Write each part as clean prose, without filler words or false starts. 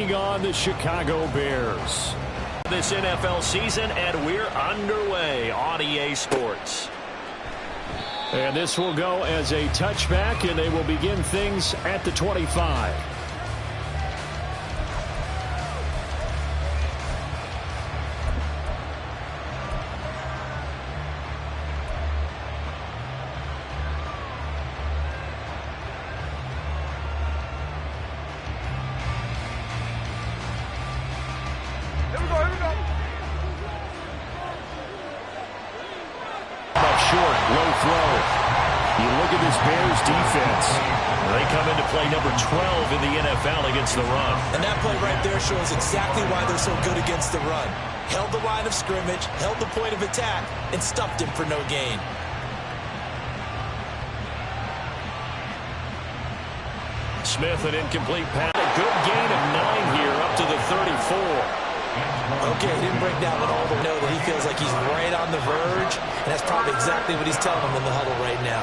On the Chicago Bears. This NFL season, and we're underway on EA Sports. And this will go as a touchback, and they will begin things at the 25. They come into play number 12 in the NFL against the run. And that play right there shows exactly why they're so good against the run. Held the line of scrimmage, held the point of attack, and stuffed him for no gain. Smith, an incomplete pass. A good gain of 9 here, up to the 34. Okay, he didn't break down with all the know that he feels like he's right on the verge, and that's probably exactly what he's telling them in the huddle right now.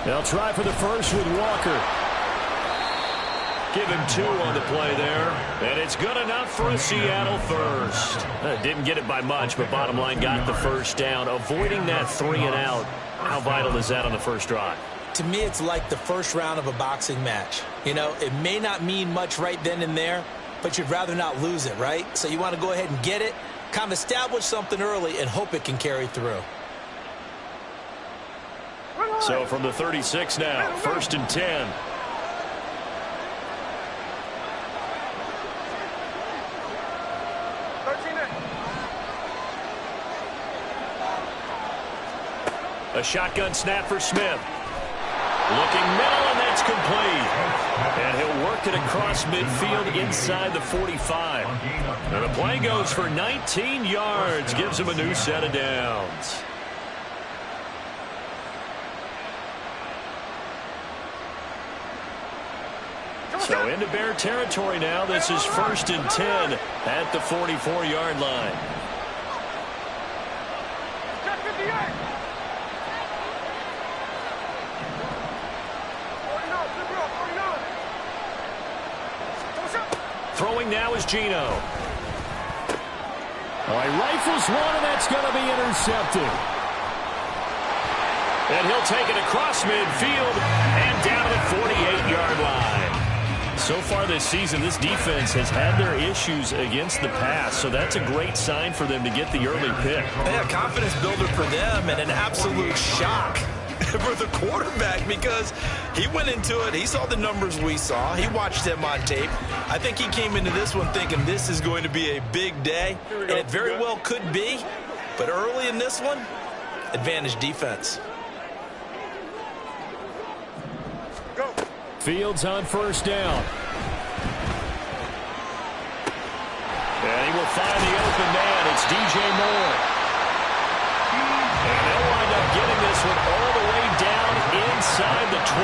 They'll try for the first with Walker. Give him 2 on the play there. And it's good enough for a Seattle first. Didn't get it by much, but bottom line got the first down. Avoiding that 3 and out. How vital is that on the first drive? To me, it's like the first round of a boxing match. You know, it may not mean much right then and there, but you'd rather not lose it, right? So you want to go ahead and get it, kind of establish something early, and hope it can carry through. So from the 36 now, 1st and 10. A shotgun snap for Smith. Looking middle, and that's complete. And he'll work it across midfield inside the 45. And the play goes for 19 yards, gives him a new set of downs. So into Bear territory now. This is 1st and 10 at the 44-yard line. Throwing now is Geno. Oh, he rifles one, and that's going to be intercepted. And he'll take it across midfield and down to the 48-yard line. So far this season, this defense has had their issues against the pass, so that's a great sign for them to get the early pick. Yeah, confidence builder for them, and an absolute shock for the quarterback because he went into it. He saw the numbers we saw. He watched them on tape. I think he came into this one thinking this is going to be a big day, and it very well could be. But early in this one, advantage defense. Fields on 1st down. And he will find the open man. It's DJ Moore. And they'll wind up getting this one all the way down inside the 20.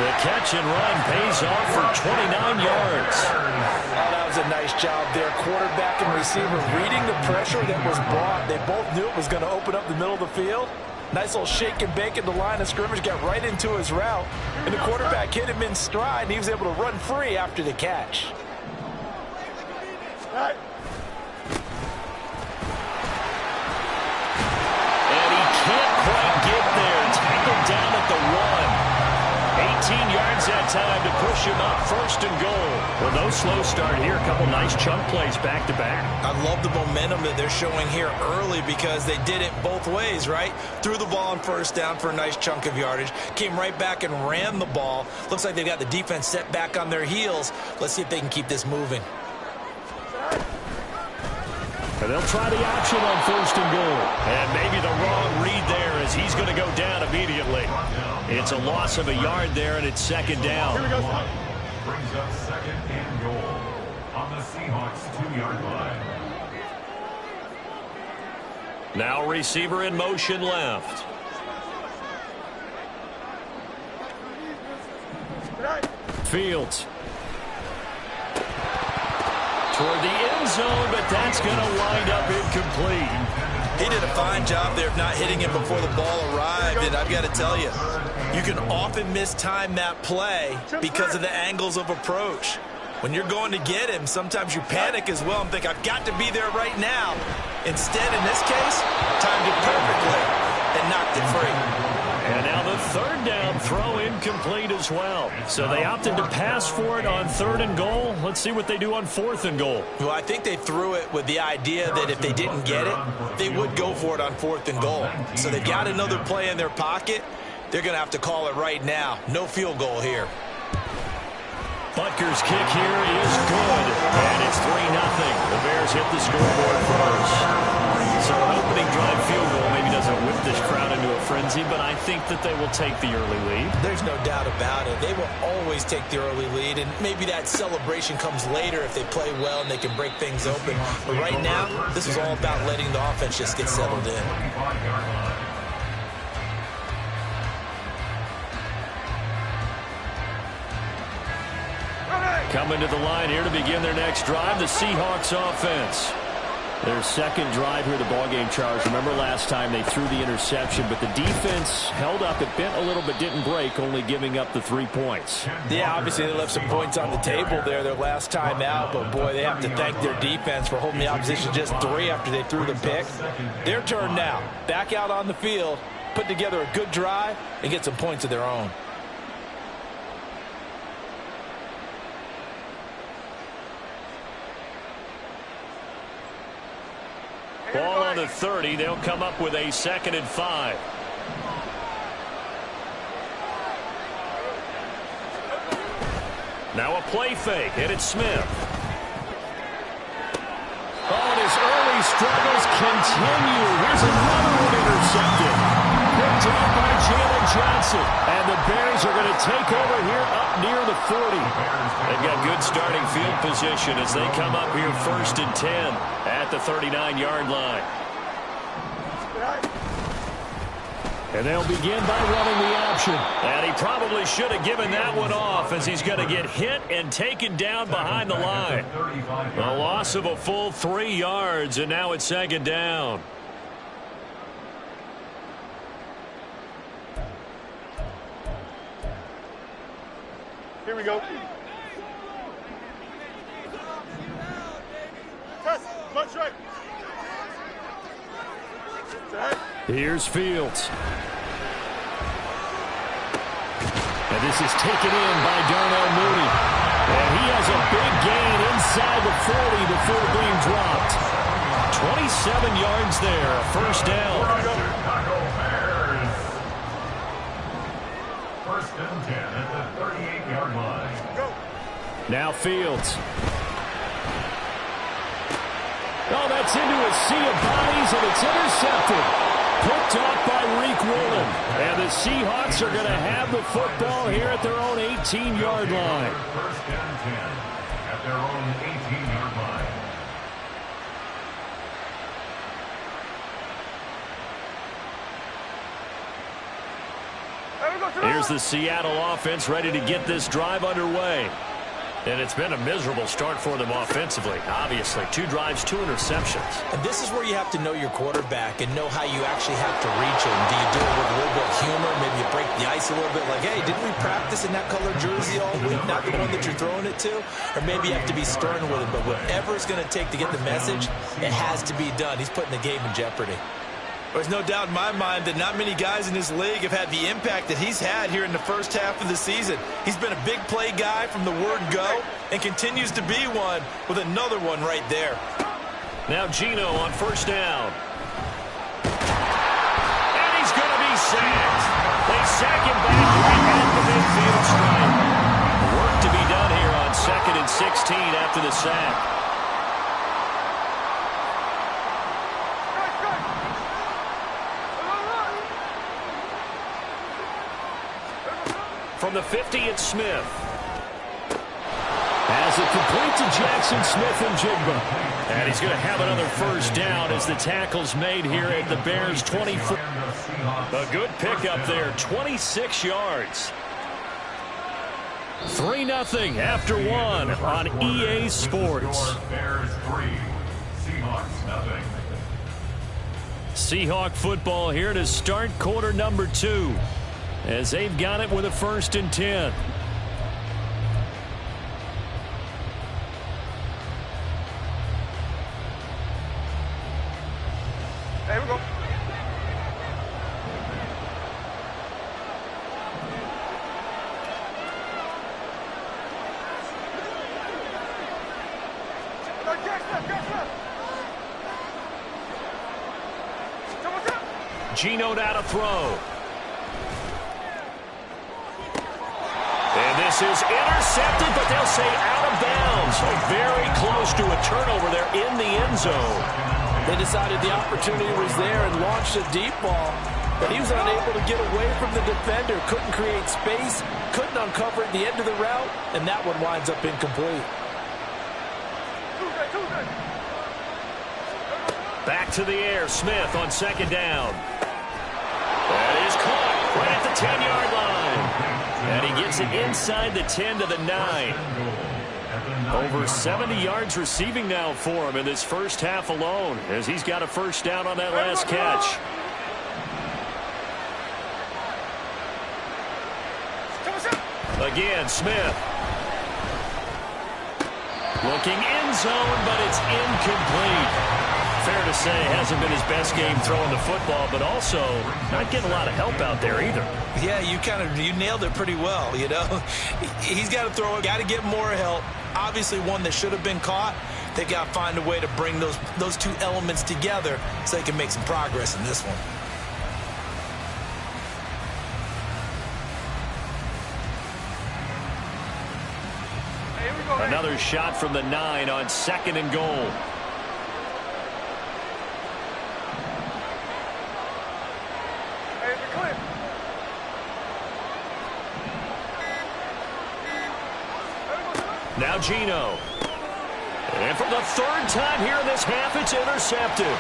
The catch and run pays off for 29 yards. Oh, that was a nice job there. Quarterback and receiver reading the pressure that was brought. They both knew it was going to open up the middle of the field. Nice little shake and bake at the line of scrimmage, got right into his route. And the quarterback hit him in stride, and he was able to run free after the catch. And he can't quite get there. Tackled down at the 1. 18 yards that time to push him up 1st and goal. Well, no slow start here. A couple nice chunk plays back to back. I love the momentum that they're showing here early because they did it both ways, right? Threw the ball on 1st down for a nice chunk of yardage. Came right back and ran the ball. Looks like they've got the defense set back on their heels. Let's see if they can keep this moving. And they'll try the option on 1st and goal. And maybe the wrong read there as he's going to go down immediately. It's a loss of a yard there, and it's 2nd down. Brings up 2nd and goal on the Seahawks 2-yard line. Now receiver in motion left. Fields. toward the end zone, but that's going to wind up incomplete. He did a fine job there of not hitting him before the ball arrived, and I've got to tell you, you can often mistime that play because of the angles of approach. When you're going to get him, sometimes you panic as well and think, I've got to be there right now. Instead, in this case, timed it perfectly and knocked it free. And now the third down throw incomplete as well. So they opted to pass for it on 3rd and goal. Let's see what they do on 4th and goal. Well, I think they threw it with the idea that if they didn't get it, they would go for it on 4th and goal. So they've got another play in their pocket. They're going to have to call it right now. No field goal here. Butker's kick here is good, and it's 3-0. The Bears hit the scoreboard first. So an opening drive field goal maybe doesn't whip this crowd into a frenzy, but I think that they will take the early lead. There's no doubt about it. They will always take the early lead, and maybe that celebration comes later if they play well and they can break things open. But right now, this is all about letting the offense just get settled in. Coming to the line here to begin their next drive, the Seahawks offense. Their second drive here, the ballgame, Charles. Remember last time they threw the interception, but the defense held up. It bent a little but didn't break, only giving up the 3 points. Yeah, obviously they left some points on the table there their last time out, but boy, they have to thank their defense for holding the opposition just 3 after they threw the pick. Their turn now. Back out on the field, put together a good drive, and get some points of their own. Ball on the 30. They'll come up with a 2nd and 5. Now a play fake, and it's Smith. Oh, and his early struggles continue. Here's another one intercepted. Picked up by Jalen Johnson. And the Bears are going to take over here up near the 40. They've got good starting field position as they come up here 1st and 10 at the 39-yard line. And they'll begin by running the option. And he probably should have given that one off as he's going to get hit and taken down behind the line. A loss of a full 3 yards, and now it's 2nd down. Here we go. Test. Punch right. Here's Fields. And this is taken in by Darnell Mooney. And he has a big gain inside the 40 before being dropped. 27 yards there, a 1st down. 1st and 10 at the 38-yard line. Now Fields. Oh, that's into a sea of bodies, and it's intercepted. Picked off by Reek Woolen. And the Seahawks are going to have the football here at their own 18-yard line. 1st and 10 at their own 18-yard line. Here's the Seattle offense ready to get this drive underway. And it's been a miserable start for them offensively. Obviously, 2 drives, 2 interceptions. And this is where you have to know your quarterback and know how you actually have to reach him. Do you do it with a little bit of humor? Maybe you break the ice a little bit like, hey, didn't we practice in that color jersey all week? Not the one that you're throwing it to? Or maybe you have to be stern with him. But whatever it's going to take to get the message, it has to be done. He's putting the game in jeopardy. There's no doubt in my mind that not many guys in this league have had the impact that he's had here in the first half of the season. He's been a big play guy from the word go and continues to be one with another one right there. Now Geno on 1st down. And he's going to be sacked. They sack him back at the midfield stripe. Work to be done here on 2nd and 16 after the sack. From the 50, it's Smith. As it complete to Jackson Smith-Njigba. And he's going to have another 1st down as the tackle's made here at the Bears' 24. A good pickup there, 26 yards. 3-0 after one on EA Sports. Bears 3, Seahawks nothing. Seahawk football here to start quarter number 2 as they've got it with a 1st and 10. Hey, we go. Geno now to throw. And this is intercepted, but they'll say out of bounds. So very close to a turnover there in the end zone. They decided the opportunity was there and launched a deep ball, but he was unable to get away from the defender, couldn't create space, couldn't uncover at the end of the route, and that one winds up incomplete. Back to the air, Smith on 2nd down. That is caught right at the 10-yard line. And he gets it inside the 10 to the 9. Over 70 yards receiving now for him in this first half alone, as he's got a 1st down on that last catch. Again, Smith. Looking end zone, but it's incomplete. Fair to say, hasn't been his best game throwing the football, but also not getting a lot of help out there either. Yeah, you nailed it pretty well, you know. He's got to throw it, got to get more help. Obviously one that should have been caught. They got to find a way to bring those two elements together so they can make some progress in this one. Another shot from the 9 on 2nd and goal. Now Geno. And for the 3rd time here in this half, it's intercepted.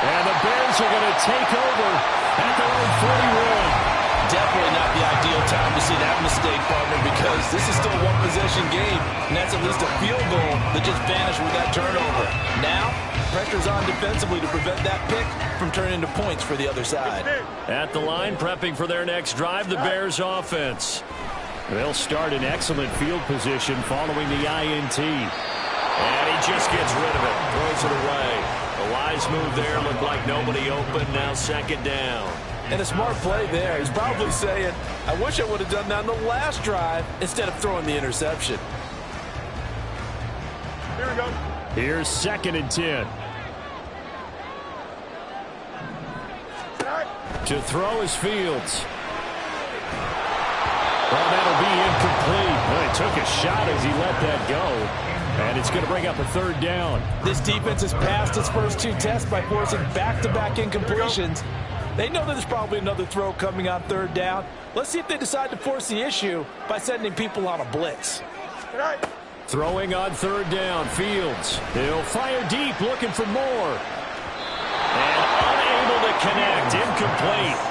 And the Bears are going to take over at their own 41. Definitely not the ideal time to see that mistake, partner, because this is still a one-possession game, and that's at least a field goal that just vanished with that turnover. Now, pressure's on defensively to prevent that pick from turning into points for the other side. At the line, prepping for their next drive, the Bears offense. They'll start in excellent field position following the INT. And he just gets rid of it, throws it away. A wise move there, looked like nobody open, now 2nd down. And a smart play there. He's probably saying, I wish I would have done that on the last drive instead of throwing the interception. Here we go. Here's 2nd and 10. To throw is Fields. Well, that'll be incomplete. Well, he took a shot as he let that go. And it's going to bring up a 3rd down. This defense has passed its first 2 tests by forcing back-to-back incompletions. They know that there's probably another throw coming on 3rd down. Let's see if they decide to force the issue by sending people on a blitz. Throwing on 3rd down, Fields. He'll fire deep, looking for more. And unable to connect, incomplete.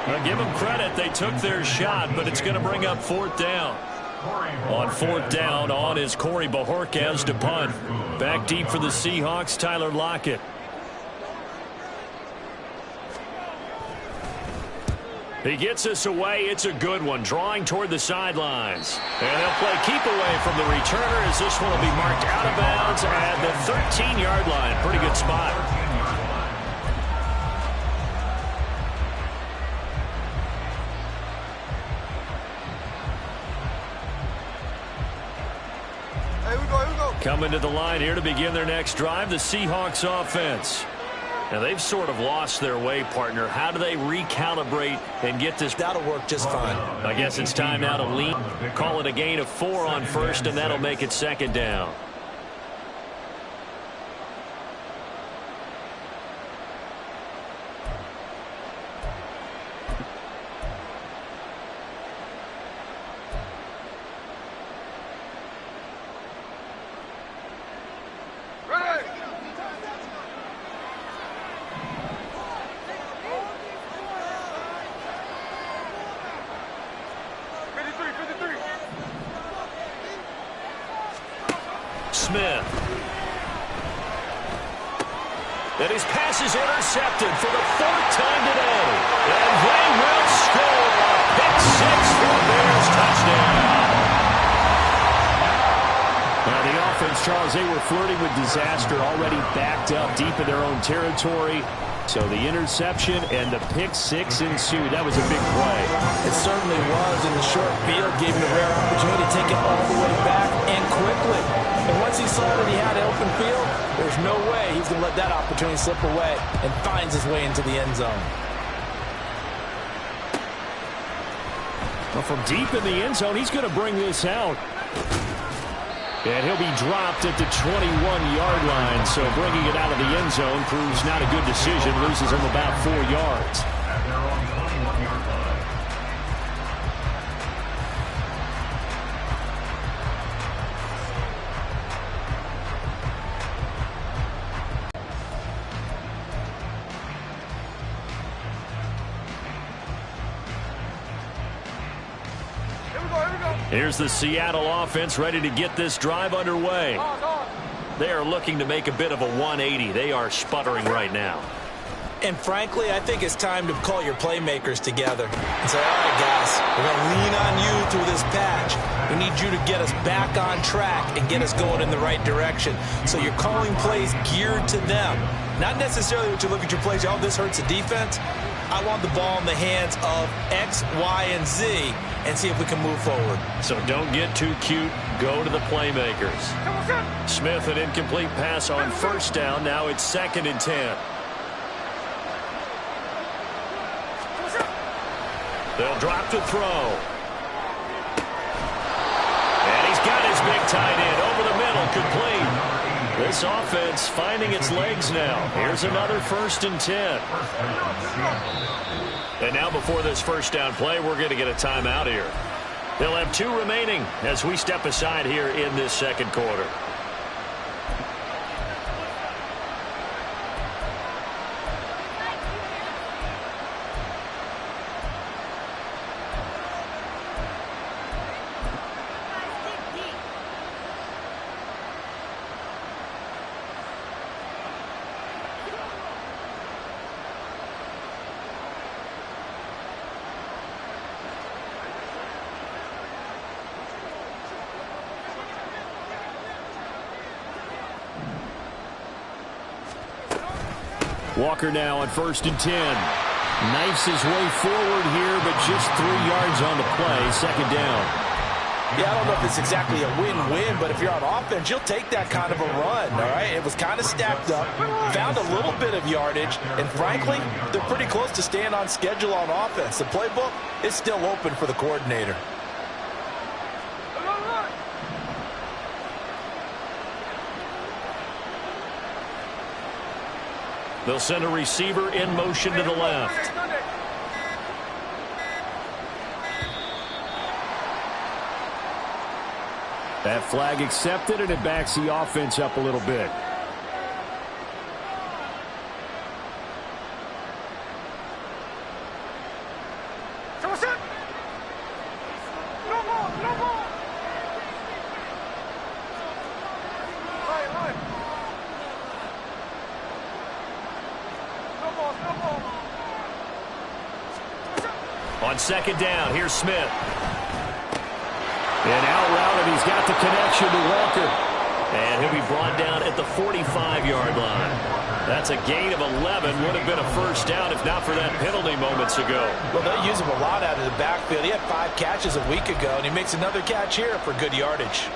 Now give them credit, they took their shot, but it's going to bring up 4th down. On 4th down, on is Corey Bajorquez to punt. Back deep for the Seahawks, Tyler Lockett. He gets us away. It's a good one, drawing toward the sidelines. And they'll play keep away from the returner as this one will be marked out of bounds at the 13-yard line. Pretty good spot. Coming to the line here to begin their next drive, the Seahawks offense. Now, they've sort of lost their way, partner. How do they recalibrate and get this? That'll work just fine. I guess it's time now to lead. Call it a gain of 4 on 1st, and that'll make it 2nd down. Smith. And his pass is intercepted for the 4th time today. And they will score a pick six for the Bears touchdown. The offense, Charles, they were flirting with disaster, already backed up deep in their own territory. So the interception and the pick six ensued. That was a big play. It certainly was, and the short field gave him a rare opportunity to take it all the way back and quickly. And once he saw that he had an open field, there's no way he's going to let that opportunity slip away, and finds his way into the end zone. Well, from deep in the end zone, he's going to bring this out. And he'll be dropped at the 21-yard line. So bringing it out of the end zone proves not a good decision. Loses him about 4 yards. At their own 21-yard line. Here's the Seattle offense ready to get this drive underway. They are looking to make a bit of a 180. They are sputtering right now. And frankly, I think it's time to call your playmakers together and say, all right, guys, we're going to lean on you through this patch. We need you to get us back on track and get us going in the right direction. So you're calling plays geared to them. Not necessarily what you look at your plays, oh, this hurts the defense. I want the ball in the hands of X, Y, and Z and see if we can move forward. So don't get too cute. Go to the playmakers. Smith, an incomplete pass on first down. Now it's 2nd and 10. They'll drop to throw. And he's got his big tight end over the middle, complete. This offense finding its legs now. Here's another 1st and 10. And now before this first down play, we're going to get a timeout here. They'll have 2 remaining as we step aside here in this second quarter. Walker now on 1st and 10. Knifes his way forward here, but just 3 yards on the play. 2nd down. Yeah, I don't know if it's exactly a win-win, but if you're on offense, you'll take that kind of a run, all right? It was kind of stacked up, found a little bit of yardage, and frankly, they're pretty close to staying on schedule on offense. The playbook is still open for the coordinator. They'll send a receiver in motion to the left. That flag accepted, and it backs the offense up a little bit. On 2nd down, here's Smith. And out route, and he's got the connection to Walker. And he'll be brought down at the 45-yard line. That's a gain of 11. Would have been a first down if not for that penalty moments ago. Well, they use him a lot out of the backfield. He had 5 catches a week ago, and he makes another catch here for good yardage.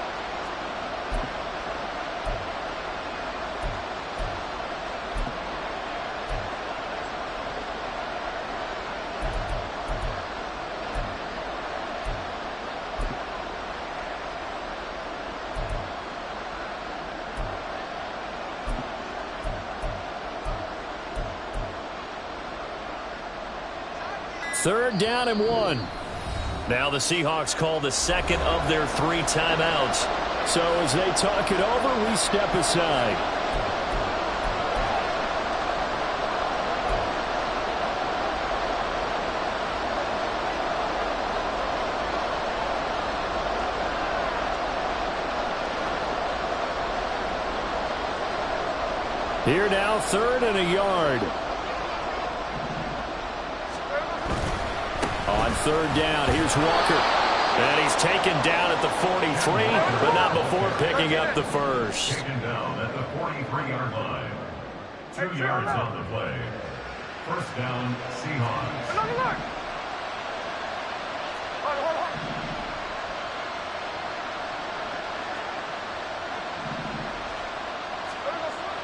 Third down and 1. Now the Seahawks call the 2nd of their 3 timeouts. So as they talk it over, we step aside. Here now, 3rd and a yard. On 3rd down, here's Walker. And he's taken down at the 43, but not before picking up the first. Taken down at the 43-yard line. 2 yards on the play. First down, Seahawks.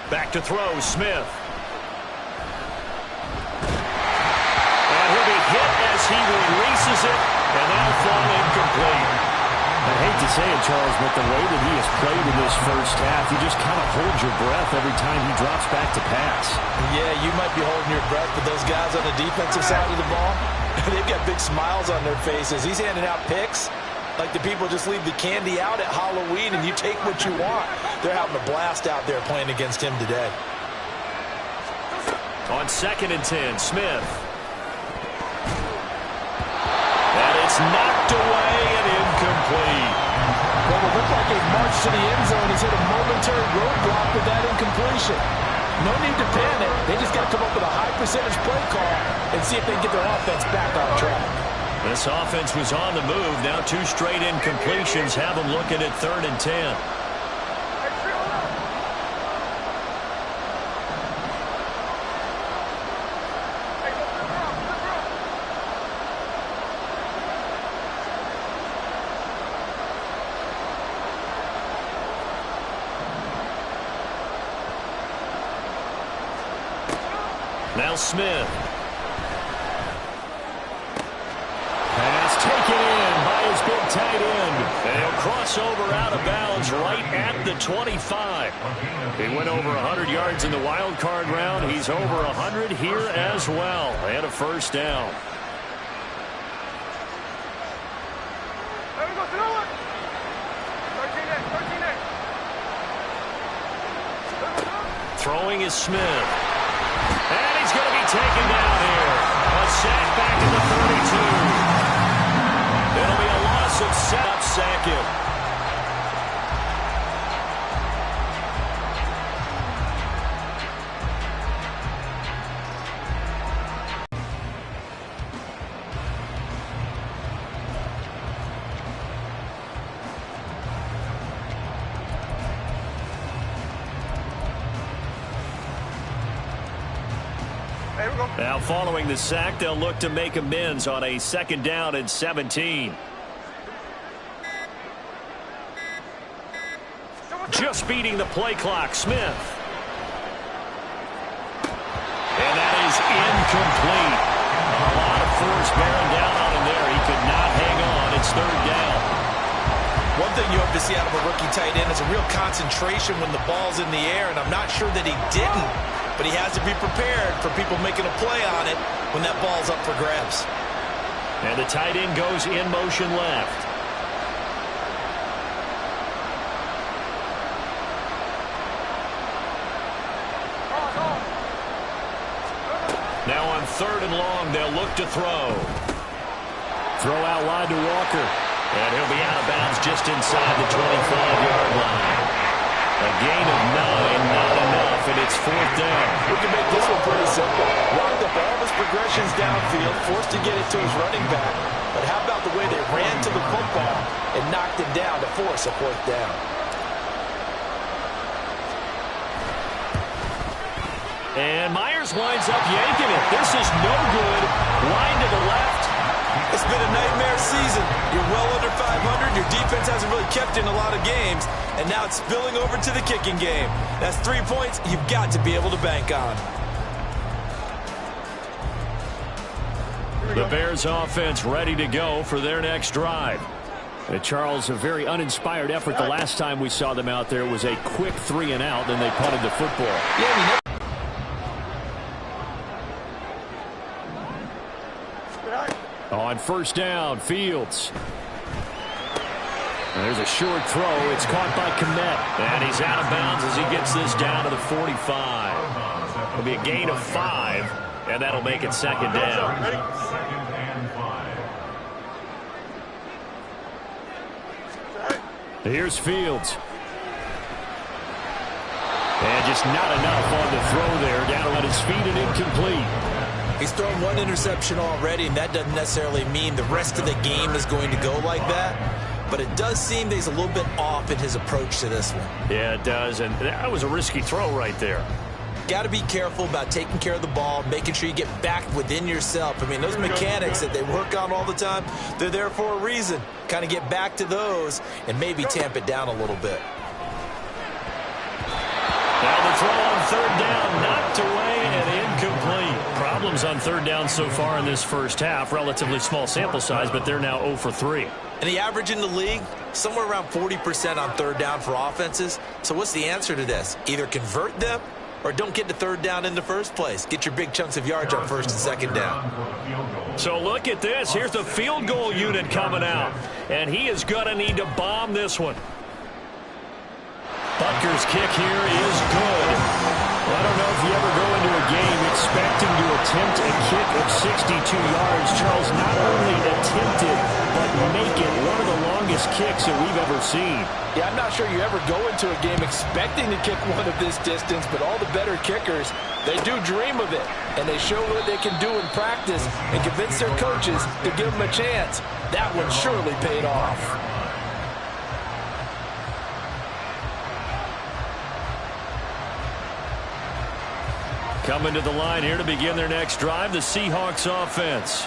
Back to throw, Smith. And he'll be hit as he releases it, and that'll fall incomplete. I hate to say it, Charles, but the way that he has played in this first half, you just kind of hold your breath every time he drops back to pass. Yeah, you might be holding your breath, but those guys on the defensive side of the ball, they've got big smiles on their faces. He's handing out picks like the people just leave the candy out at Halloween and you take what you want. They're having a blast out there playing against him today. On 2nd and 10, Smith. And it's knocked away and incomplete. Well, it looked like a march to the end zone. He's hit a momentary roadblock with that incompletion. No need to panic. They just got to come up with a high percentage play call and see if they can get their offense back on track. This offense was on the move. Now 2 straight incompletions have them looking at 3rd and 10. Now Smith. Pass taken in by his big tight end. And he'll cross over out of bounds right at the 25. He went over 100 yards in the wild card round. He's over 100 here as well. And a first down. Throwing is Smith. And he's going to be taken down here. A sack back to the 32. It'll be a loss of set-up second. Now following the sack, they'll look to make amends on a 2nd down and 17. Just beating the play clock, Smith. And that is incomplete. A lot of force bearing down on him there. He could not hang on. It's 3rd down. One thing you hope to see out of a rookie tight end is a real concentration when the ball's in the air, and I'm not sure that he didn't, but he has to be prepared for people making a play on it when that ball's up for grabs. And the tight end goes in motion left. Now on 3rd and long, they'll look to throw. Throw out wide to Walker. And he'll be out of bounds just inside the 25-yard line. A gain of 9, not enough, and it's 4th down. We can make this one pretty simple. Locked up all of his progressions downfield, forced to get it to his running back. But how about the way they ran to the football and knocked it down to force a 4th down? And Myers winds up yanking it. This is no good. Line to the left. It's been a nightmare season. You're well under 500. Your defense hasn't really kept in a lot of games. And now it's spilling over to the kicking game. That's 3 points you've got to be able to bank on. The Bears offense ready to go for their next drive. Charles, a very uninspired effort the last time we saw them out there. It was a quick 3 and out, then they punted the football. Yeah, On 1st down, Fields. There's a short throw. It's caught by Kmet. And he's out of bounds as he gets this down to the 45. It'll be a gain of 5, and that'll make it 2nd down. 2nd and 5. Here's Fields. And just not enough on the throw there. Down on his feet and incomplete. He's thrown one interception already, and that doesn't necessarily mean the rest of the game is going to go like that. But it does seem that he's a little bit off in his approach to this one. Yeah, it does, and that was a risky throw right there. Got to be careful about taking care of the ball, making sure you get back within yourself. I mean, those mechanics that they work on all the time, they're there for a reason. Kind of get back to those and maybe tamp it down a little bit. Now the throw on third down, knocked away and incomplete. Problems on third down so far in this first half. Relatively small sample size, but they're now 0 for 3. And the average in the league, somewhere around 40% on third down for offenses. So what's the answer to this? Either convert them or don't get to third down in the first place. Get your big chunks of yards on first and second down. So look at this. Here's the field goal unit coming out. And he is going to need to bomb this one. Butker's kick here is good. Well, I don't know if you ever go into a game expecting to attempt a kick of 62 yards. Charles, not only attempted, but make it one of the longest kicks that we've ever seen. Yeah, I'm not sure you ever go into a game expecting to kick one of this distance, but all the better kickers, they do dream of it. And they show what they can do in practice and convince their coaches to give them a chance. That one surely paid off. Coming to the line here to begin their next drive, the Seahawks offense.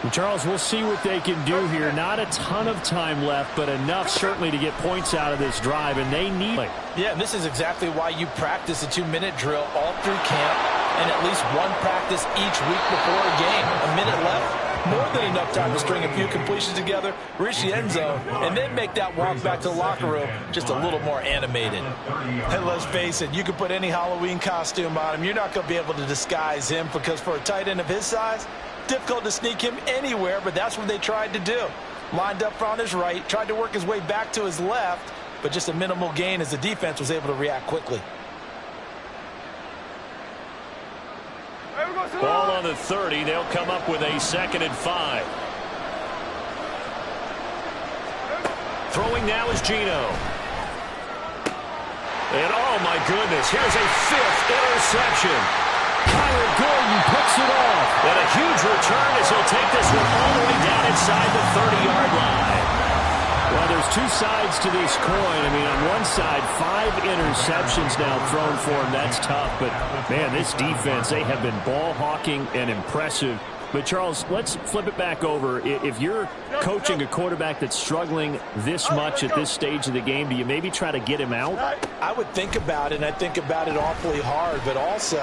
And Charles, we'll see what they can do here. Not a ton of time left, but enough certainly to get points out of this drive, and they need it. Yeah, and this is exactly why you practice a 2-minute drill all through camp and at least one practice each week before a game. A minute left, more than enough time to string a few completions together, reach the end zone, and then make that walk back to the locker room just a little more animated. And let's face it, you can put any Halloween costume on him. You're not going to be able to disguise him because for a tight end of his size, difficult to sneak him anywhere, but that's what they tried to do. Lined up on his right, tried to work his way back to his left, but just a minimal gain as the defense was able to react quickly. Ball on the 30. They'll come up with a 2nd and 5. Throwing now is Geno. And oh my goodness, here's a 5th interception. Kyler Gordon picks it off. And a huge return as he'll take this one all the way down inside the 30-yard line. Well, there's two sides to this coin. I mean, on one side, 5 interceptions now thrown for him. That's tough. But, man, this defense, they have been ball hawking and impressive. But, Charles, let's flip it back over. If you're coaching a quarterback that's struggling this much at this stage of the game, do you maybe try to get him out? I would think about it, and I think about it awfully hard. But also,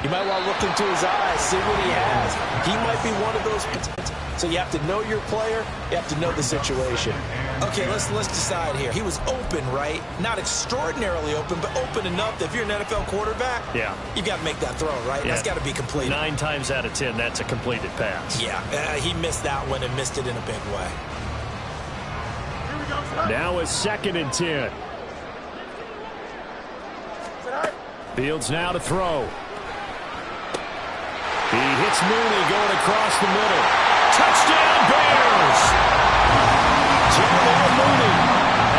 you might want to look into his eyes, see what he has. He might be one of those. So you have to know your player. You have to know the situation. Okay, let's decide here. He was open, right? Not extraordinarily open, but open enough that if you're an NFL quarterback, yeah, you got to make that throw, right? Yeah. That's got to be completed. 9 times out of 10, that's a completed pass. Yeah, he missed that one and missed it in a big way. Now a 2nd and 10. Fields now to throw. He hits Mooney going across the middle. Touchdown Bears! Darnell Mooney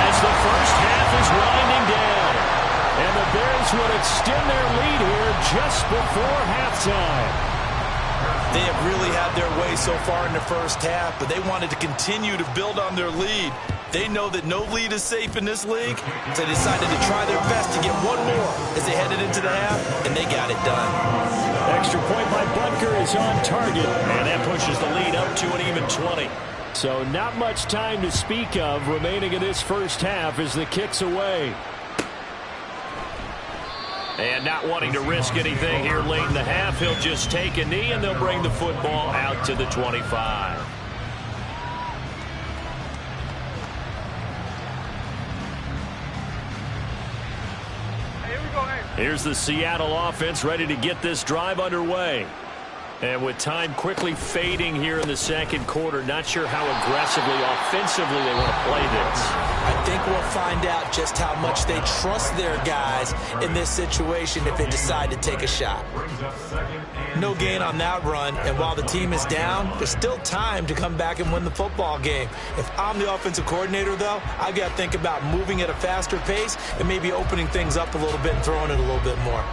as the first half is winding down. And the Bears would extend their lead here just before halftime. They have really had their way so far in the first half, but they wanted to continue to build on their lead. They know that no lead is safe in this league, so they decided to try their best to get one more as they headed into the half, and they got it done. Extra point by Butker is on target. And that pushes the lead up to an even 20. So not much time to speak of remaining in this first half as the kick's away. And not wanting to risk anything here late in the half, he'll just take a knee and they'll bring the football out to the 25. Hey, here we go, hey. Here's the Seattle offense ready to get this drive underway. And with time quickly fading here in the second quarter, not sure how aggressively, offensively they want to play this. I think we'll find out just how much they trust their guys in this situation if they decide to take a shot. No gain on that run, and while the team is down, there's still time to come back and win the football game. If I'm the offensive coordinator, though, I've got to think about moving at a faster pace and maybe opening things up a little bit and throwing it a little bit more.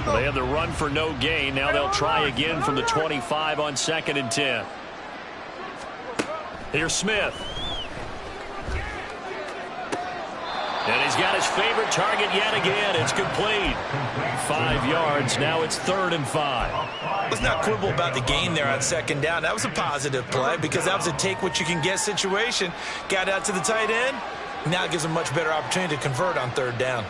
They had the run for no gain. Now they'll try again from the 25 on 2nd and 10. Here's Smith. And he's got his favorite target yet again. It's complete. 5 yards. Now it's 3rd and 5. Let's not quibble about the gain there on 2nd down. That was a positive play because that was a take-what-you-can-get situation. Got out to the tight end. Now it gives them a much better opportunity to convert on 3rd down.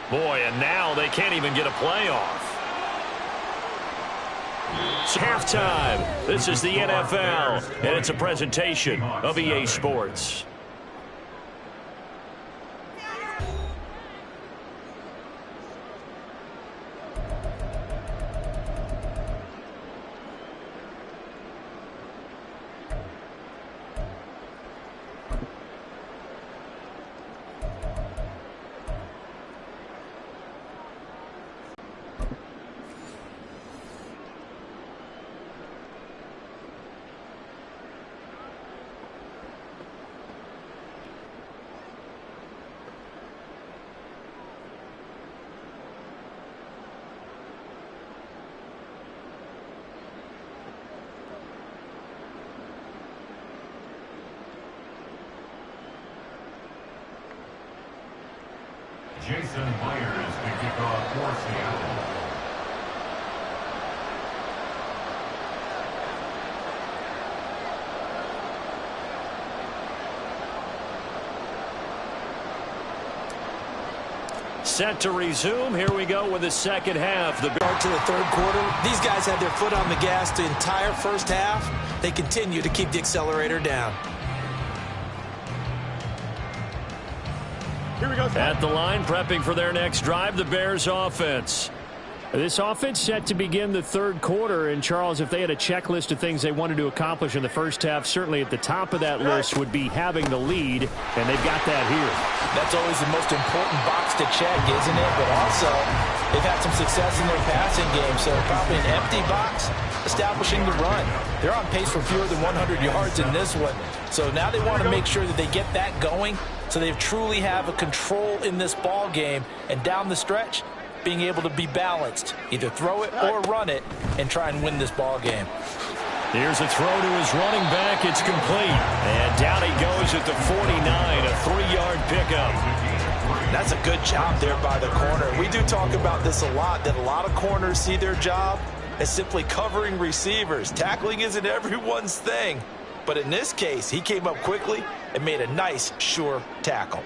Boy, and now they can't even get a playoff. Halftime. This is the NFL, and it's a presentation of EA Sports. Jason Myers to kick off for Seattle. Set to resume. Here we go with the second half. The Start to the 3rd quarter. These guys had their foot on the gas the entire first half. They continue to keep the accelerator down. Here we go. At the line, prepping for their next drive, the Bears offense. This offense set to begin the 3rd quarter. And, Charles, if they had a checklist of things they wanted to accomplish in the first half, certainly at the top of that list would be having the lead, and they've got that here. That's always the most important box to check, isn't it? But also, they've had some success in their passing game, so probably an empty box, establishing the run. They're on pace for fewer than 100 yards in this one. So now they want to make sure that they get that going so they truly have a control in this ball game. And down the stretch, being able to be balanced, either throw it or run it, and try and win this ball game. Here's a throw to his running back. It's complete. And down he goes at the 49, a 3-yard pickup. That's a good job there by the corner. We do talk about this a lot, that a lot of corners see their job as simply covering receivers. Tackling isn't everyone's thing. But in this case, he came up quickly and made a nice, sure tackle.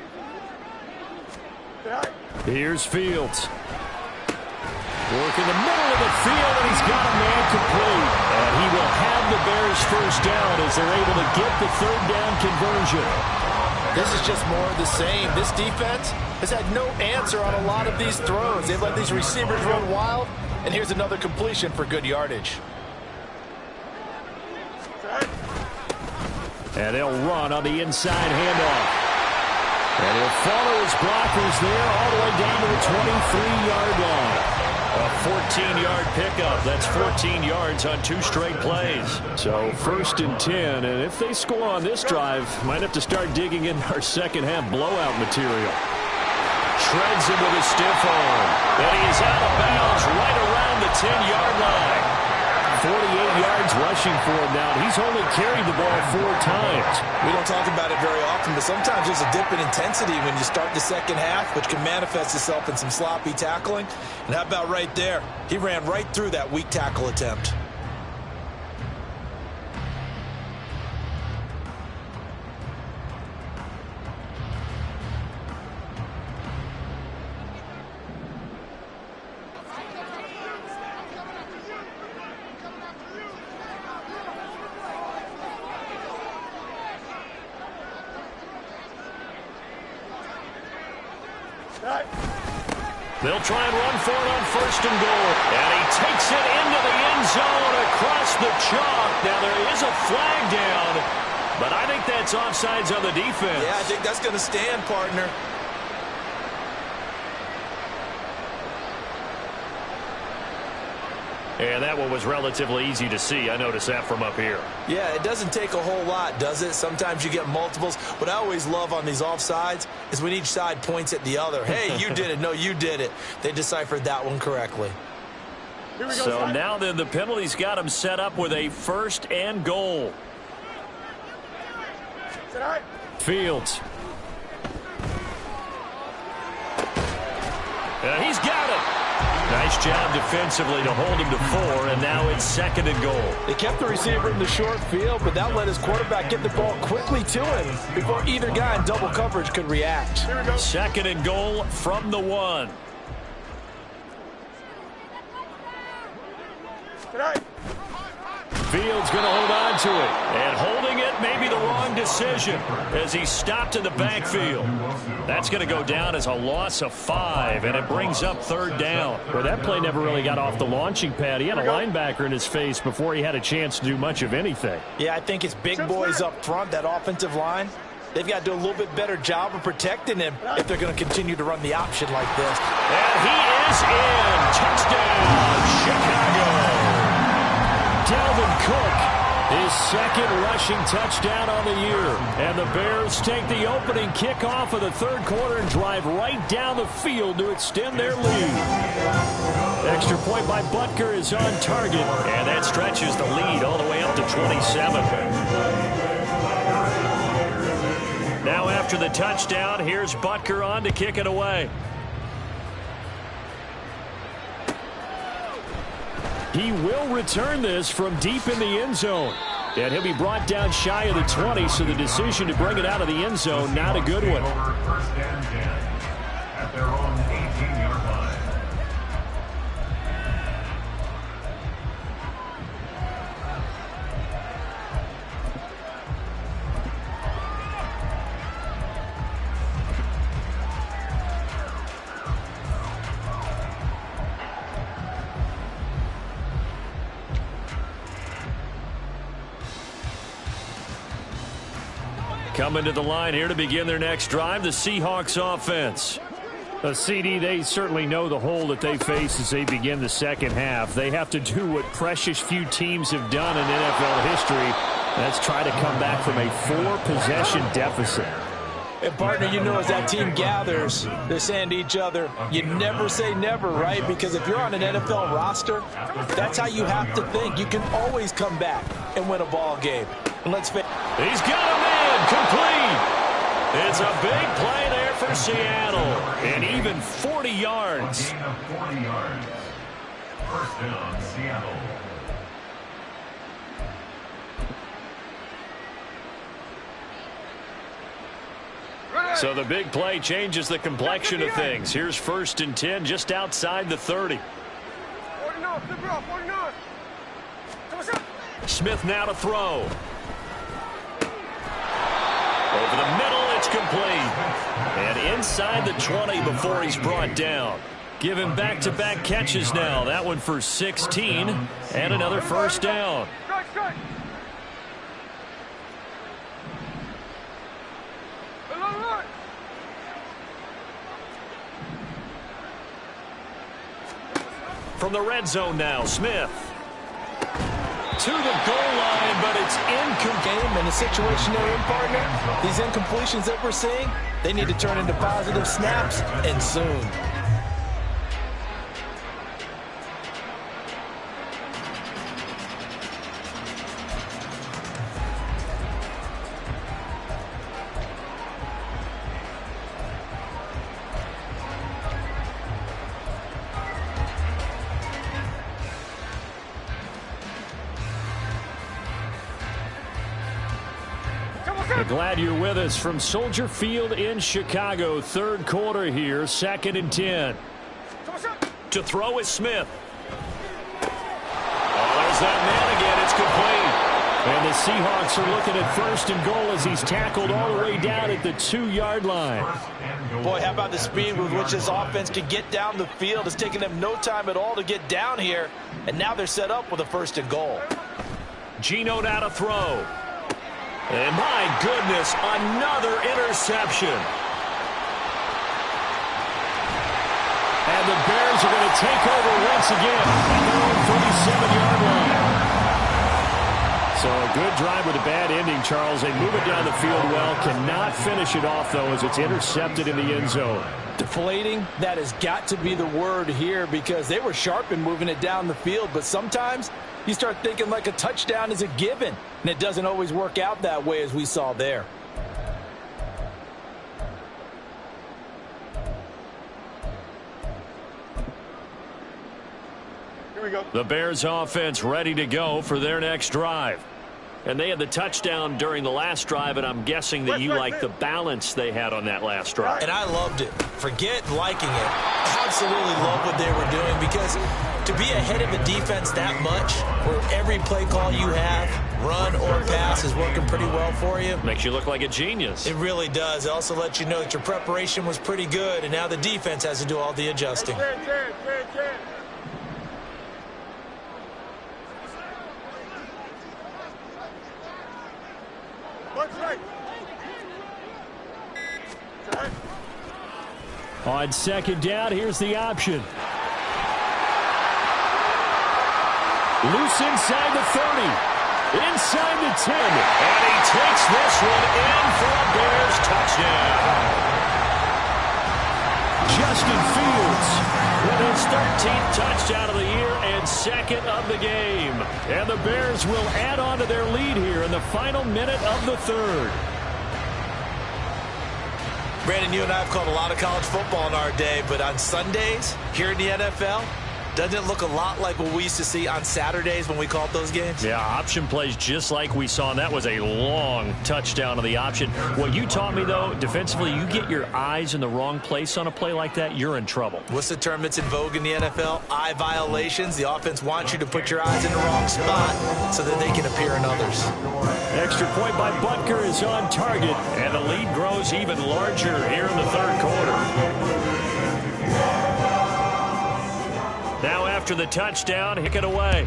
Here's Fields. Work in the middle of the field, and he's got a man complete. And he will have the Bears first down as they're able to get the 3rd down conversion. This is just more of the same. This defense has had no answer on a lot of these throws. They've let these receivers run wild, and here's another completion for good yardage. And they'll run on the inside handoff. And he'll follow his blockers there all the way down to the 23-yard line. A 14-yard pickup. That's 14 yards on 2 straight plays. So 1st and 10. And if they score on this drive, might have to start digging in our second half blowout material. Treads him with a stiff arm. And he is out of bounds right around the 10-yard line. 48 yards rushing for him now. He's only carried the ball 4 times. We don't talk about it very often, but sometimes there's a dip in intensity when you start the second half, which can manifest itself in some sloppy tackling. And how about right there? He ran right through that weak tackle attempt. They'll try and run for it on 1st and goal. And he takes it into the end zone across the chalk. Now there is a flag down, but I think that's offsides on the defense. Yeah, I think that's going to stand, partner. And that one was relatively easy to see. I noticed that from up here. Yeah, it doesn't take a whole lot, does it? Sometimes you get multiples. What I always love on these offsides is when each side points at the other. Hey, you did it. No, you did it. They deciphered that one correctly. Here we go, So son. now then the penalty's got him set up with a 1st and goal. Sit high. Fields. And he's got it. Nice job defensively to hold him to 4, and now it's 2nd and goal. They kept the receiver in the short field, but that let his quarterback get the ball quickly to him before either guy in double coverage could react. Here we go. 2nd and goal from the 1. Sit high. Fields going to hold on to it. And holding it may be the wrong decision as he stopped in the backfield. That's going to go down as a loss of 5, and it brings up 3rd down. Well, that play never really got off the launching pad. He had a linebacker in his face before he had a chance to do much of anything. Yeah, I think it's big boys up front, that offensive line. They've got to do a little bit better job of protecting him if they're going to continue to run the option like this. And he is in. Touchdown, Chicago. Dalvin Cook, his 2nd rushing touchdown on the year. And the Bears take the opening kickoff of the 3rd quarter and drive right down the field to extend their lead. Extra point by Butker is on target, and that stretches the lead all the way up to 27. Now after the touchdown, here's Butker on to kick it away. He will return this from deep in the end zone. And he'll be brought down shy of the 20, so the decision to bring it out of the end zone, not a good one. 1st and 10 at their own 18-yard line. Coming to the line here to begin their next drive, the Seahawks offense. CD, they certainly know the hole that they face as they begin the second half. They have to do what precious few teams have done in NFL history. That's try to come back from a 4-possession deficit. And partner, you know, as that team gathers, they're saying to each other, you never say never, right? Because if you're on an NFL roster, that's how you have to think. You can always come back and win a ball game. And let's face it. He's got a man complete. It's a big play there for Seattle. And even 40 yards. A gain of 40 yards. 1st down, Seattle. So the big play changes the complexion of things. Here's 1st and 10 just outside the 30. Smith now to throw. Over the middle, it's complete. And inside the 20 before he's brought down. Give him back-to-back catches now. That one for 16 and another 1st down. From the red zone now, Smith. To the goal line, but it's incomplete. In the situation they're in, partner, these incompletions that we're seeing, they need to turn into positive snaps, and soon. Glad you're with us from Soldier Field in Chicago. Third quarter here, 2nd and 10. To throw is Smith. Oh, there's that man again. It's complete. And the Seahawks are looking at 1st and goal as he's tackled all the way down at the 2-yard line. Boy, how about the speed with which this offense can get down the field? It's taken them no time at all to get down here. And now they're set up with a 1st and goal. Geno now to throw. And my goodness, another interception. And the Bears are going to take over once again at their own 37-yard line. So a good drive with a bad ending, Charles. They move it down the field well. Cannot finish it off, though, as it's intercepted in the end zone. Deflating, that has got to be the word here because they were sharp in moving it down the field. But sometimes you start thinking like a touchdown is a given, and it doesn't always work out that way as we saw there. Here we go. The Bears offense ready to go for their next drive. And they had the touchdown during the last drive, and I'm guessing that you like the balance they had on that last drive. And I loved it. Forget liking it. Absolutely love what they were doing because to be ahead of a defense that much, where every play call you have, run or pass, is working pretty well for you. Makes you look like a genius. It really does. It also lets you know that your preparation was pretty good, and now the defense has to do all the adjusting. On 2nd down, here's the option. Loose inside the 30. Inside the 10. And he takes this one in for a Bears touchdown. Justin Fields With his 13th touchdown of the year and 2nd of the game. And the Bears will add on to their lead here in the final minute of the 3rd. Brandon, you and I have called a lot of college football in our day, but on Sundays here in the NFL, doesn't it look a lot like what we used to see on Saturdays when we called those games? Yeah, option plays just like we saw, and that was a long touchdown of the option. What you taught me, though, defensively, you get your eyes in the wrong place on a play like that, you're in trouble. What's the term that's in vogue in the NFL? Eye violations. The offense wants you to put your eyes in the wrong spot so that they can appear in others. Extra point by Butker is on target, and the lead grows even larger here in the 3rd quarter. Now after the touchdown, kick it away.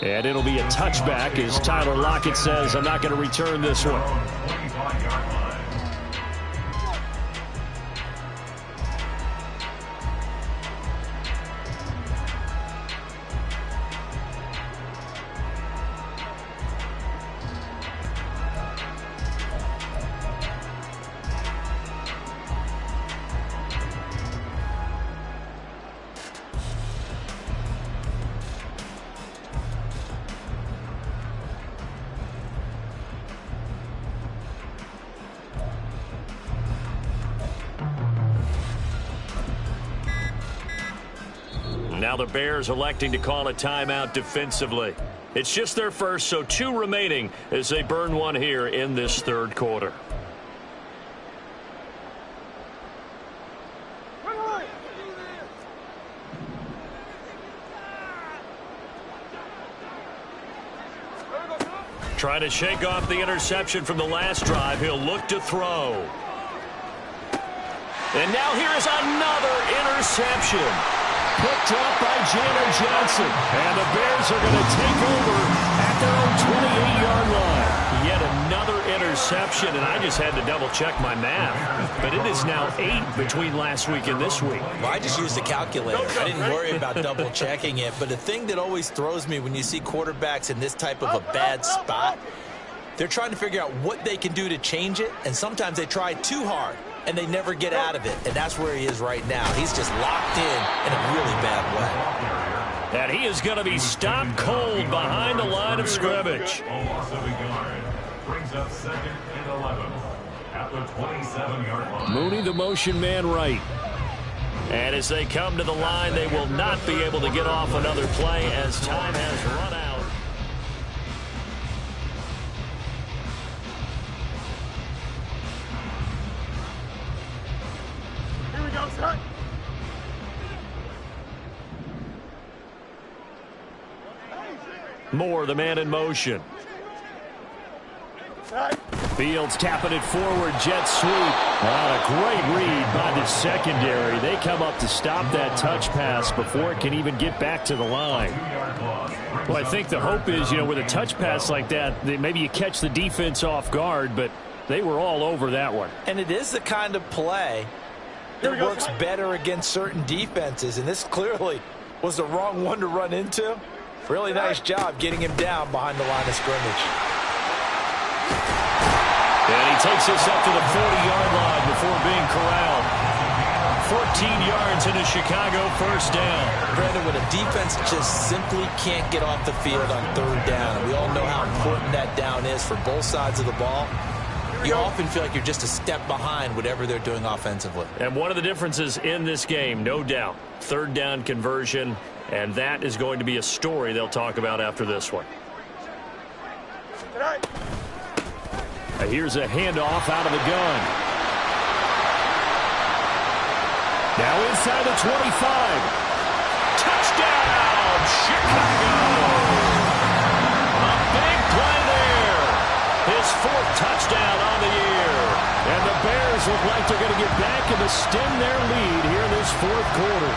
and it'll be a touchback as Tyler Lockett says, I'm not going to return this one. Now the Bears electing to call a timeout defensively. It's just their first, so 2 remaining as they burn one here in this 3rd quarter. Trying to shake off the interception from the last drive. He'll look to throw. And now here is another interception. Picked up by Jalen Johnson. And the Bears are going to take over at their own 28-yard line. Yet another interception, and I just had to double-check my math. But it is now 8 between last week and this week. Well, I just used a calculator. I didn't worry about double-checking it. But the thing that always throws me when you see quarterbacks in this type of a bad spot, they're trying to figure out what they can do to change it, and sometimes they try too hard, and they never get out of it, and that's where he is right now. He's just locked in a really bad way. And he is going to be stopped cold behind the line of scrimmage. Brings up 2nd and 11. at the 27-yard line. Mooney, the motion man right. And as they come to the line, they will not be able to get off another play as time has run out. Here we go, son. Moore, the man in motion. Right. Fields tapping it forward, jet sweep. A great read by the secondary. They come up to stop that touch pass before it can even get back to the line. Well, I think the hope is, with a touch pass like that, maybe you catch the defense off guard, but they were all over that one. And it is the kind of play that works better against certain defenses, and this clearly was the wrong one to run into. Really nice job getting him down behind the line of scrimmage. And he takes us up to the 40-yard line before being corralled. 14 yards into Chicago, first down. Brandon, when a defense just simply can't get off the field on third down, and we all know how important that down is for both sides of the ball, you often feel like you're just a step behind whatever they're doing offensively. And one of the differences in this game, no doubt, third down conversion, and that is going to be a story they'll talk about after this one. Here's a handoff out of the gun. Now inside the 25. Touchdown, Chicago! A big play there. His fourth touchdown on the year. And the Bears look like they're going to get back and extend their lead here in this fourth quarter.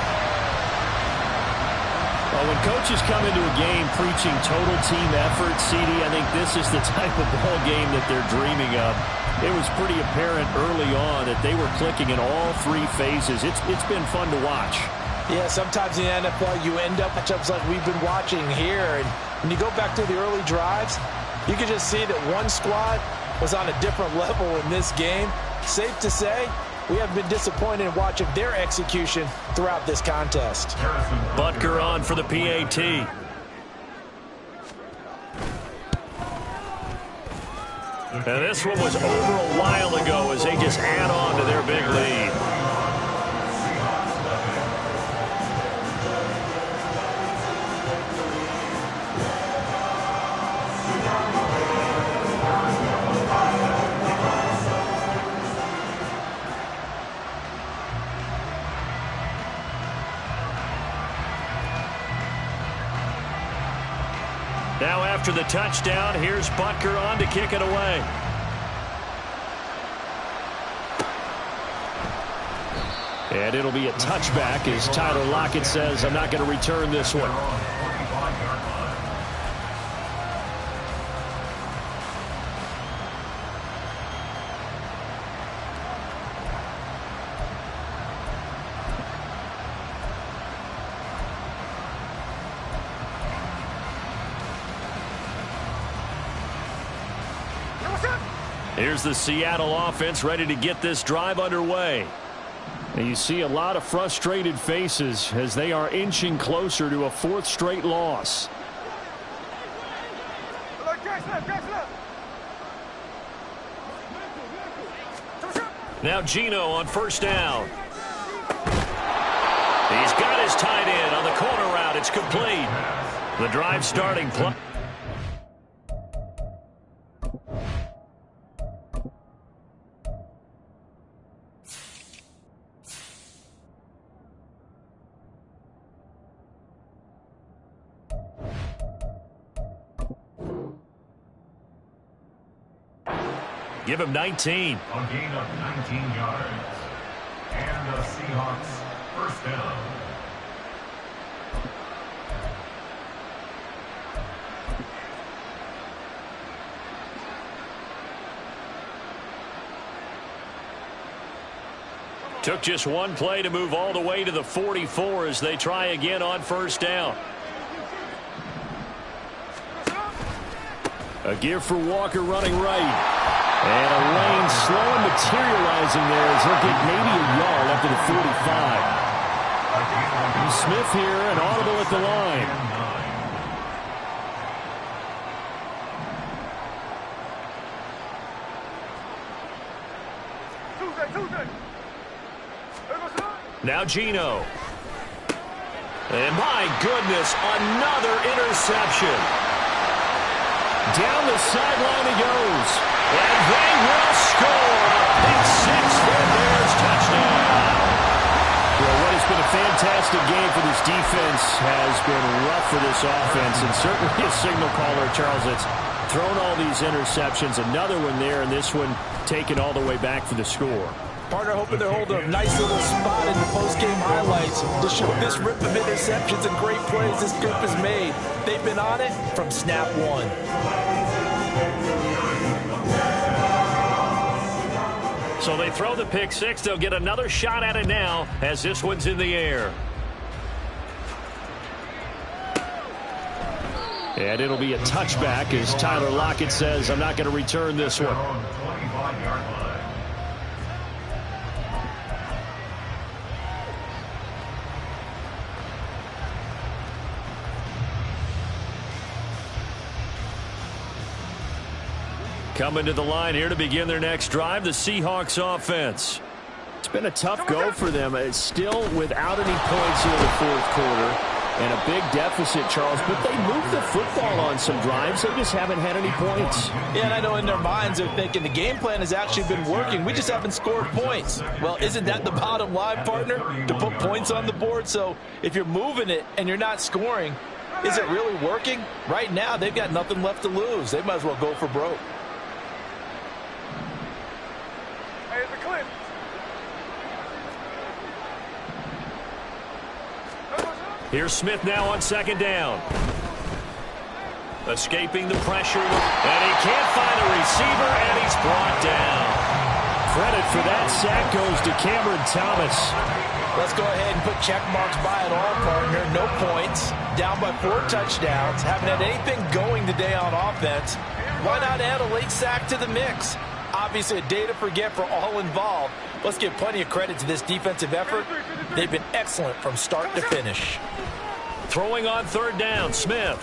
Well, when coaches come into a game preaching total team effort, CD, I think this is the type of ball game that they're dreaming of. It was pretty apparent early on that they were clicking in all three phases. It's been fun to watch. Yeah, sometimes in the NFL you end up matchups like we've been watching here, and when you go back to the early drives, you can just see that one squad was on a different level in this game. Safe to say, we have been disappointed in watching their execution throughout this contest. Butker on for the PAT. And this one was over a while ago as they just add on to their big lead. Now after the touchdown, here's Butker on to kick it away. And it'll be a touchback as Tyler Lockett says, I'm not going to return this one. Here's the Seattle offense ready to get this drive underway. And you see a lot of frustrated faces as they are inching closer to a fourth straight loss. Now Geno on first down. He's got his tight end on the corner route. It's complete. The drive starting play. Give him 19. A gain of 19 yards. And the Seahawks first down. Took just one play to move all the way to the 44 as they try again on first down. A give for Walker running right. And a lane slow and materializing there as he'll get maybe a yard up to the 45. And Smith here, an audible at the line. Now Gino. And my goodness, another interception. Down the sideline he goes. And they will score. Pick six for the Bears, touchdown. Well, what has been a fantastic game for this defense has been rough for this offense. And certainly a signal caller, Charles, that's thrown all these interceptions. Another one there, and this one taken all the way back for the score. Partner hoping they're holding a nice little spot in the post-game highlights to show this rip of interceptions and great plays this group has made. They've been on it from snap one. So they throw the pick six. They'll get another shot at it now as this one's in the air. And it'll be a touchback as Tyler Lockett says, I'm not going to return this one. Coming to the line here to begin their next drive, the Seahawks offense. It's been a tough go for them. It's still without any points here in the fourth quarter and a big deficit, Charles, but they moved the football on some drives. They just haven't had any points. Yeah, and I know in their minds they're thinking the game plan has actually been working. We just haven't scored points. Well, isn't that the bottom line, partner? To put points on the board? So if you're moving it and you're not scoring, is it really working? Right now, they've got nothing left to lose. They might as well go for broke. Here's Smith now on second down. Escaping the pressure, and he can't find a receiver, and he's brought down. Credit for that sack goes to Cameron Thomas. Let's go ahead and put check marks by it all, partner. No points. Down by 4 touchdowns. Haven't had anything going today on offense. Why not add a late sack to the mix? Obviously a day to forget for all involved. Let's give plenty of credit to this defensive effort. They've been excellent from start to finish. Throwing on third down, Smith.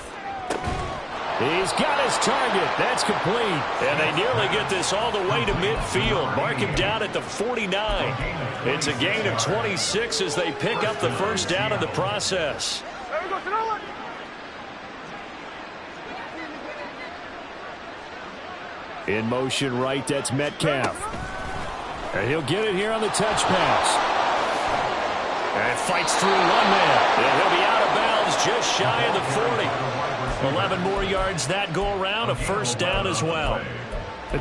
He's got his target. That's complete. And they nearly get this all the way to midfield. Mark him down at the 49. It's a gain of 26 as they pick up the first down in the process. In motion right, that's Metcalf. And he'll get it here on the touch pass. And fights through one man. And he'll be out of bounds just shy of the 40. 11 more yards that go around, a first down as well.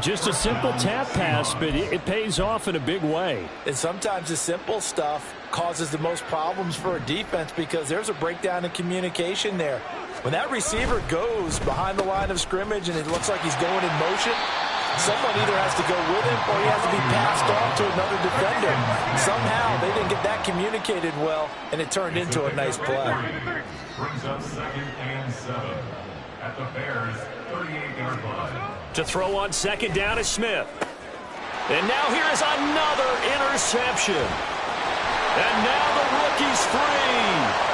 Just a simple tap pass, but it pays off in a big way. And sometimes the simple stuff causes the most problems for a defense because there's a breakdown in communication there. When that receiver goes behind the line of scrimmage and it looks like he's going in motion, someone either has to go with him or he has to be passed off to another defender. Somehow they didn't get that communicated well, and it turned into a nice play. Brings up 2nd and 7 at the Bears' 38-yard line. To throw on second down is Smith. And now here is another interception. And now the rookie's free.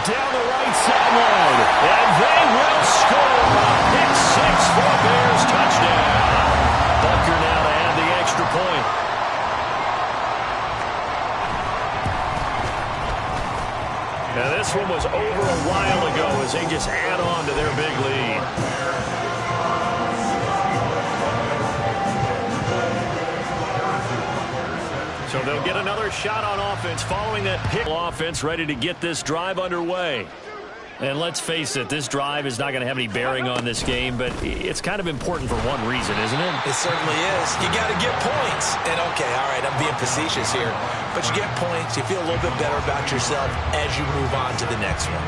Down the right sideline. And they will score. Pick six for the Bears. Touchdown. Bucker now to add the extra point. Now this one was over a while ago as they just add on to their big lead. So they'll get another shot on offense following that pick. Offense ready to get this drive underway. And let's face it, this drive is not going to have any bearing on this game, but it's kind of important for one reason, isn't it? It certainly is. You got to get points. And okay, all right, I'm being facetious here, but you get points, you feel a little bit better about yourself as you move on to the next one.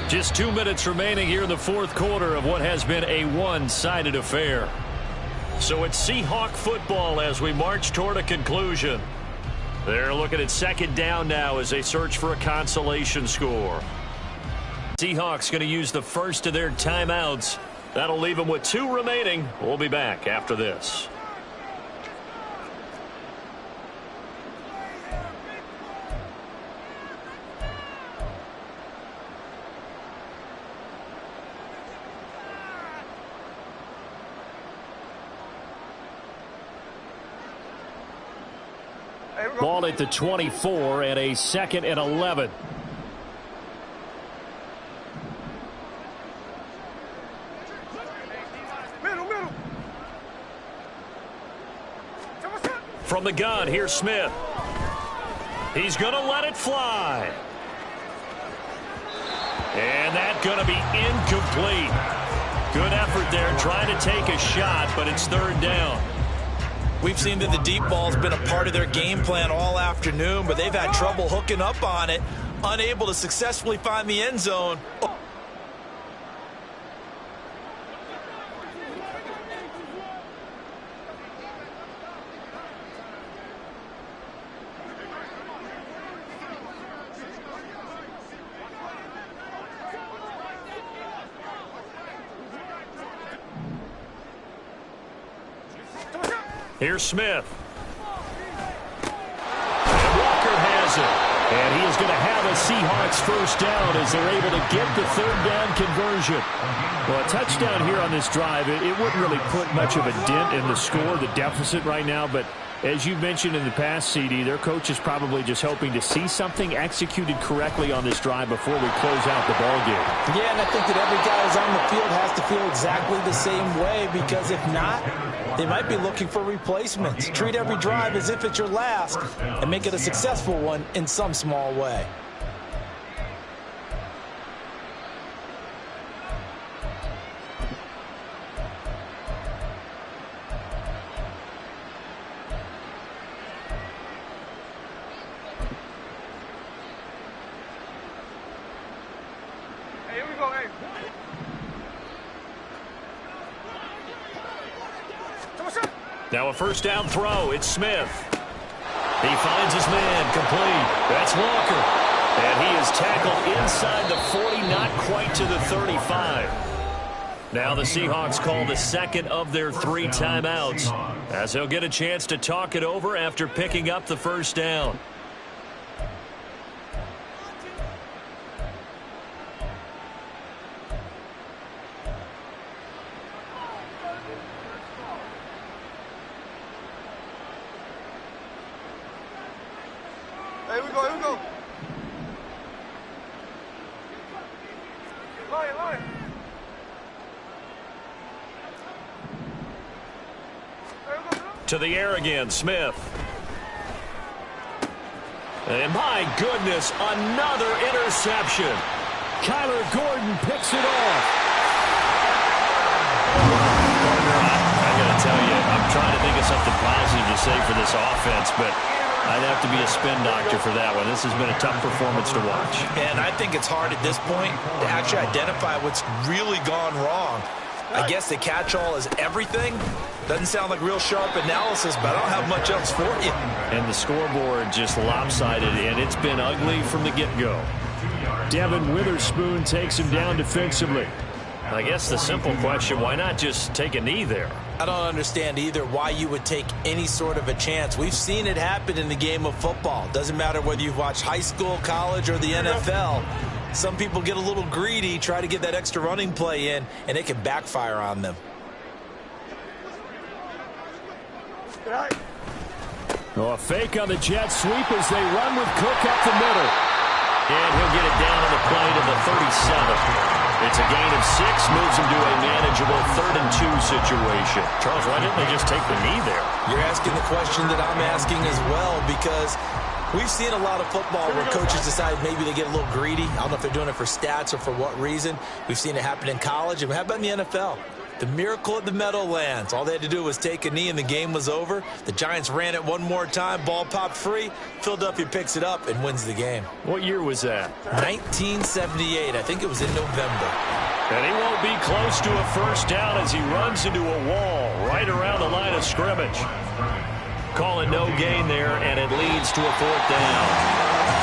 Just 2 minutes remaining here in the fourth quarter of what has been a one-sided affair. So it's Seahawk football as we march toward a conclusion. They're looking at second down now as they search for a consolation score. Seahawks going to use the first of their timeouts. That'll leave them with 2 remaining. We'll be back after this. Ball at the 24 and a 2nd and 11. From the gun, here's Smith. He's going to let it fly. And that's going to be incomplete. Good effort there trying to take a shot, but it's 3rd down. We've seen that the deep ball's been a part of their game plan all afternoon, but they've had trouble hooking up on it, unable to successfully find the end zone. Here's Smith. And Walker has it. And he is going to have a Seahawks 1st down as they're able to get the 3rd down conversion. Well, a touchdown here on this drive, it wouldn't really put much of a dent in the score, the deficit right now. But as you mentioned in the past, CD, their coach is probably just hoping to see something executed correctly on this drive before we close out the ball game. Yeah, and I think that every guy who's on the field has to feel exactly the same way, because if not, they might be looking for replacements. Treat every drive as if it's your last and make it a successful one in some small way. Hey, here we go, hey. Now a 1st down throw. It's Smith. He finds his man. Complete. That's Walker. And he is tackled inside the 40, not quite to the 35. Now the Seahawks call the 2nd of their 3 timeouts, as they'll get a chance to talk it over after picking up the 1st down. Here we go, here we go. Line. To the air again, Smith. And my goodness, another interception. Kyler Gordon picks it off. I got to tell you, I'm trying to think of something positive to say for this offense, but I'd have to be a spin doctor for that one. This has been a tough performance to watch. And I think it's hard at this point to actually identify what's really gone wrong. I guess the catch-all is everything. Doesn't sound like real sharp analysis, but I don't have much else for you. And the scoreboard just lopsided, and it's been ugly from the get-go. Devin Witherspoon takes him down defensively. I guess the simple question, why not just take a knee there? I don't understand either why you would take any sort of a chance. We've seen it happen in the game of football. Doesn't matter whether you've watched high school, college, or the NFL. Some people get a little greedy, try to get that extra running play in, and it can backfire on them. Oh, a fake on the jet sweep as they run with Cook up the middle. And he'll get it down on the play to the 37. It's a gain of 6, moves him to a manageable 3rd and 2 situation. Charles, why didn't they just take the knee there? You're asking the question that I'm asking as well, because we've seen a lot of football where coaches decide maybe they get a little greedy. I don't know if they're doing it for stats or for what reason. We've seen it happen in college, and how about in the NFL? The miracle at the Meadowlands. All they had to do was take a knee and the game was over. The Giants ran it one more time. Ball popped free. Philadelphia picks it up and wins the game. What year was that? 1978. I think it was in November. And he won't be close to a 1st down as he runs into a wall right around the line of scrimmage. Calling no gain there, and it leads to a 4th down.